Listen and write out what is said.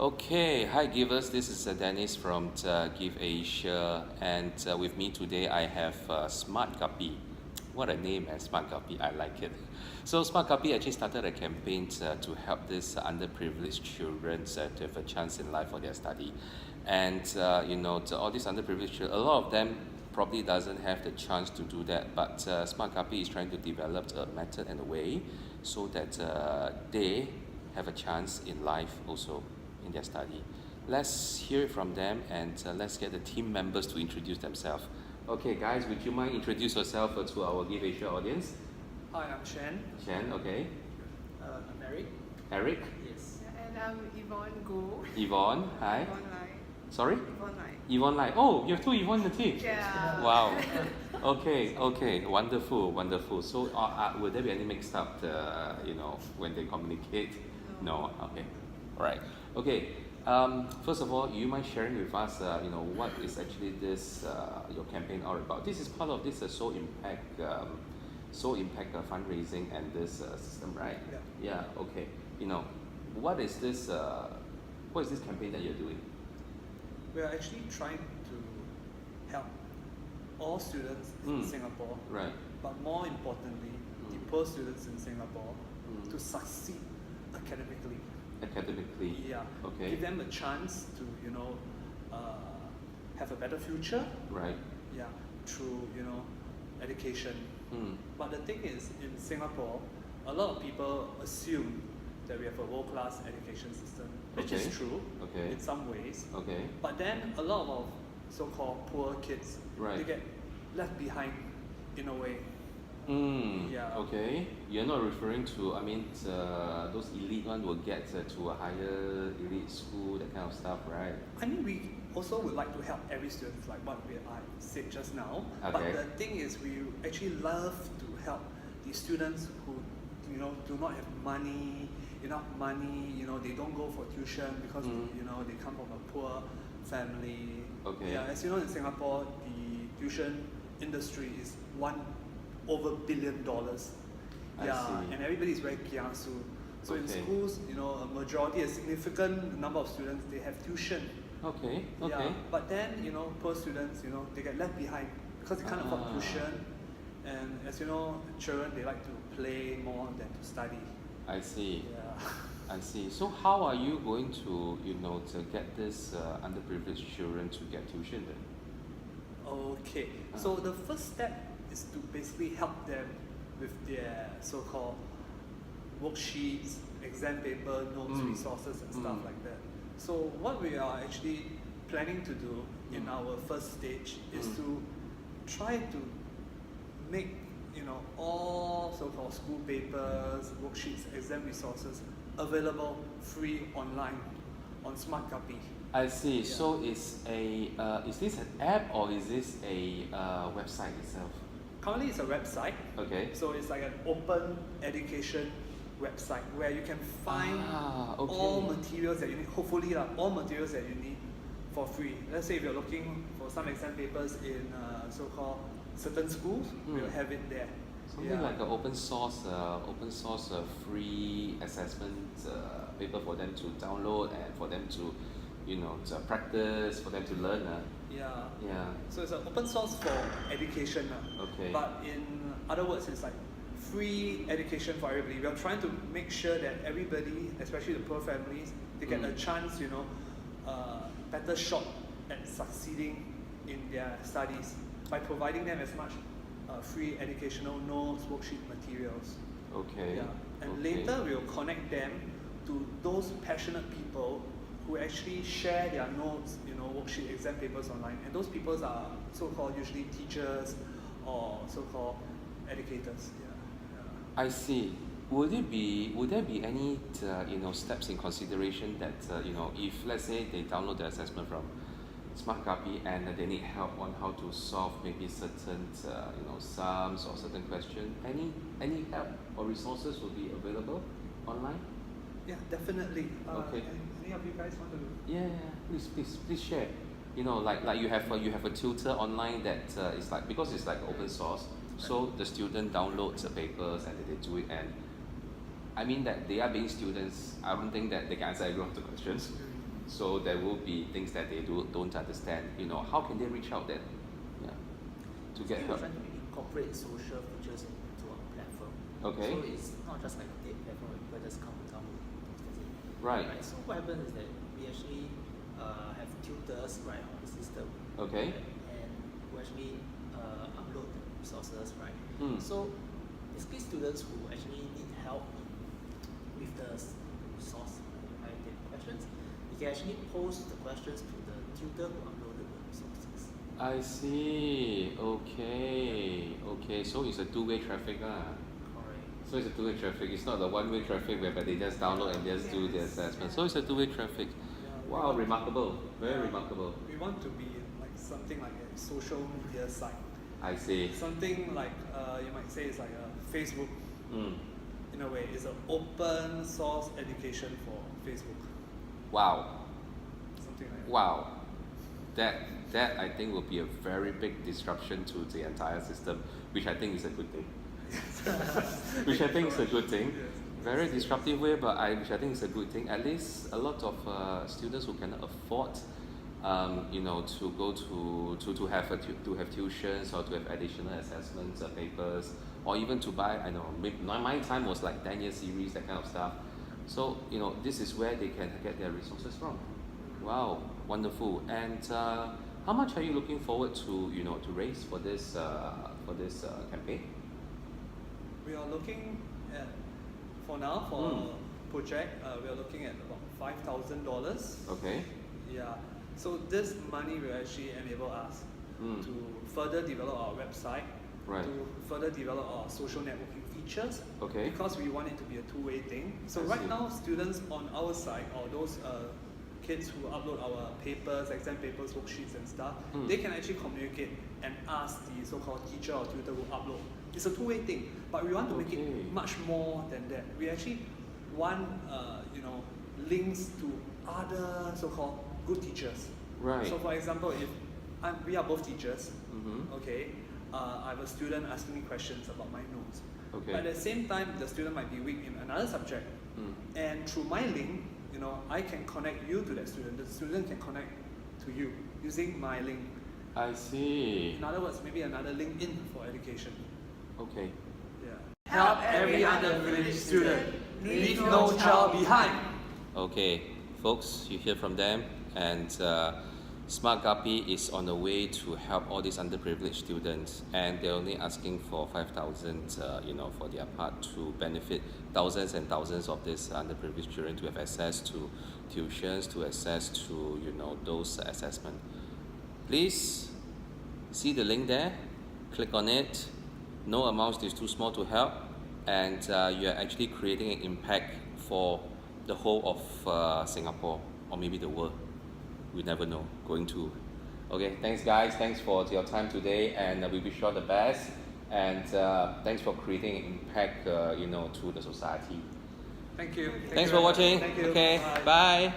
Okay, hi givers. This is Dennis from Give Asia, and with me today I have Smart Guppy. What a name, Smart Guppy. I like it. So Smart Guppy actually started a campaign to help these underprivileged children to have a chance in life for their study, and all these underprivileged children, a lot of them probably doesn't have the chance to do that. But Smart Guppy is trying to develop a method and a way so that they have a chance in life also in their study. Let's hear it from them and let's get the team members to introduce themselves. Okay, guys, would you mind introduce yourself to our Give Asia audience? Hi, I'm Shen. Shen, okay. I'm Eric. Eric, Yes. And I'm Yvonne Go. Yvonne, hi. Yvonne Lai. Sorry? Yvonne Lai. Yvonne Lai. Oh, you have two Yvonne in the team. Yeah. Wow. Okay, wonderful. So, will there be any mixed up, when they communicate? No. Okay. All right. Okay. First of all, you mind sharing with us, what is actually this your campaign all about? This is part of this Soul Impact fundraising and this system, right? Yeah. Yeah. Okay. What is this? What is this campaign that you're doing? We are actually trying to help all students in Singapore, Right. but more importantly, the poor students in Singapore to succeed academically. Academically. Yeah. Okay. Give them a chance to, have a better future. Right. Yeah. Through, education. Mm. But the thing is, in Singapore, a lot of people assume that we have a world-class education system, which Okay. is true Okay. in some ways. Okay. But then a lot of so-called poor kids, Right. they get left behind in a way. Yeah. Okay. You're not referring to, those elite one will get to a higher elite school, that kind of stuff, right? I mean, we also would like to help every student, like what I said just now. Okay. But the thing is, we actually love to help the students who, do not have enough money. They don't go for tuition because they come from a poor family. Okay. Yeah, as you know, in Singapore, the tuition industry is over $1 billion. I Yeah, see. and everybody is very kiasu. So in Okay. schools, a significant number of students, they have tuition. Okay. Yeah, but then, poor students, they get left behind because they can't afford Ah. tuition. And as you know, children, they like to play more than to study. I see. Yeah. I see. So how are you going to, to get this underprivileged children to get tuition then? Okay, so the first step is to basically help them with their so-called worksheets, exam paper, notes, resources and stuff like that. So what we are actually planning to do in our first stage is to try to make all so-called school papers, worksheets, exam resources available free online on Smart Guppy. I see. Yeah. So is this an app or is this a website itself? Currently it's a website, Okay. so it's like an open education website where you can find Okay. all materials that you need, hopefully all materials that you need for free. Let's say if you're looking for some exam papers in so-called certain schools, we'll have it there. Something like an open source free assessment paper for them to download and for them to, to practice, for them to learn. Yeah. Yeah. So it's an open source for education. Okay. But in other words, it's like free education for everybody. We are trying to make sure that everybody, especially the poor families, they get a chance, better shot at succeeding in their studies by providing them as much free educational notes, worksheet materials. Okay. Yeah. And Okay. later we'll connect them to those passionate people who actually share their notes, worksheet, exam papers online. And those people are so-called usually teachers or so-called educators. Yeah. I see. Would there be any steps in consideration that if let's say they download the assessment from Smart Guppy and they need help on how to solve maybe certain sums or certain questions, any help or resources will be available online? Yeah, definitely. Okay. Any of you guys want to? Yeah, please share. Like you have a tutor online that is like, because it's like open source, so the student downloads the papers and they do it, and I mean that they are being students. I don't think that they can answer every one of the questions. So there will be things that they don't understand. You know, how can they reach out then? Yeah, to get We're help. trying to incorporate social features into our platform. Okay. So it's not just like a dead platform where people just come and download things. That's it. Right. So what happens is that we actually have tutors right on the system. Okay. And who actually upload the resources, right? Hmm. So basically students who actually need help with the resource, right, the questions, you can actually post the questions to the tutor who uploaded the resources. I see. Okay. Okay. So it's a two-way traffic, Correct. So it's a two-way traffic. It's not a one-way traffic whereby they just download and just do the assessment. So it's a two-way traffic. Yeah, Wow, remarkable. Very remarkable. We want to be like something like a social media site. I see. Something like you might say it's like a Facebook. Mm. In a way, it's an open source education for Facebook. Wow. Something like that. Wow. That I think will be a very big disruption to the entire system, which I think is a good thing. Which I think is a good thing. Yes. Very disruptive way, but which I think is a good thing. At least a lot of students who cannot afford, you know, to go to have tuitions or to have additional assessments, papers, or even to buy. I know my time was like 10-year series, that kind of stuff. So you know, this is where they can get their resources from. Wow, wonderful. And how much are you looking forward to, you know, to raise for this campaign? We are looking at, for now, for our project, we are looking at about $5,000. Okay. Yeah. So this money will actually enable us to further develop our website, Right. to further develop our social networking features. Okay. Because we want it to be a two-way thing. So I right see. now, students on our side, or those kids who upload our papers, exam papers, worksheets and stuff, they can actually communicate and ask the so-called teacher or tutor who upload. It's a two-way thing, but we want to make Okay. it much more than that. We actually want, you know, links to other so-called good teachers. Right. So for example, if we are both teachers, Mm-hmm. okay, I have a student asking me questions about my notes. Okay. But at the same time, the student might be weak in another subject. And through my link, you know, I can connect you to that student. The student can connect to you using my link. I see. In other words, maybe another LinkedIn for education. Okay. Yeah. Help every underprivileged student. Leave no child behind. Okay, folks, you hear from them, and Smart Guppy is on the way to help all these underprivileged students, and they're only asking for 5,000, you know, for their part to benefit thousands and thousands of these underprivileged children to have access to tuitions, to access to, you know, those assessment. Please see the link there, click on it. No amount is too small to help, and you are actually creating an impact for the whole of Singapore, or maybe the world. We never know. Going to. Okay, thanks guys. Thanks for your time today, and we wish you all the best. And thanks for creating an impact, you know, to the society. Thank you. Thanks for watching. Thank you. Okay, Bye. bye.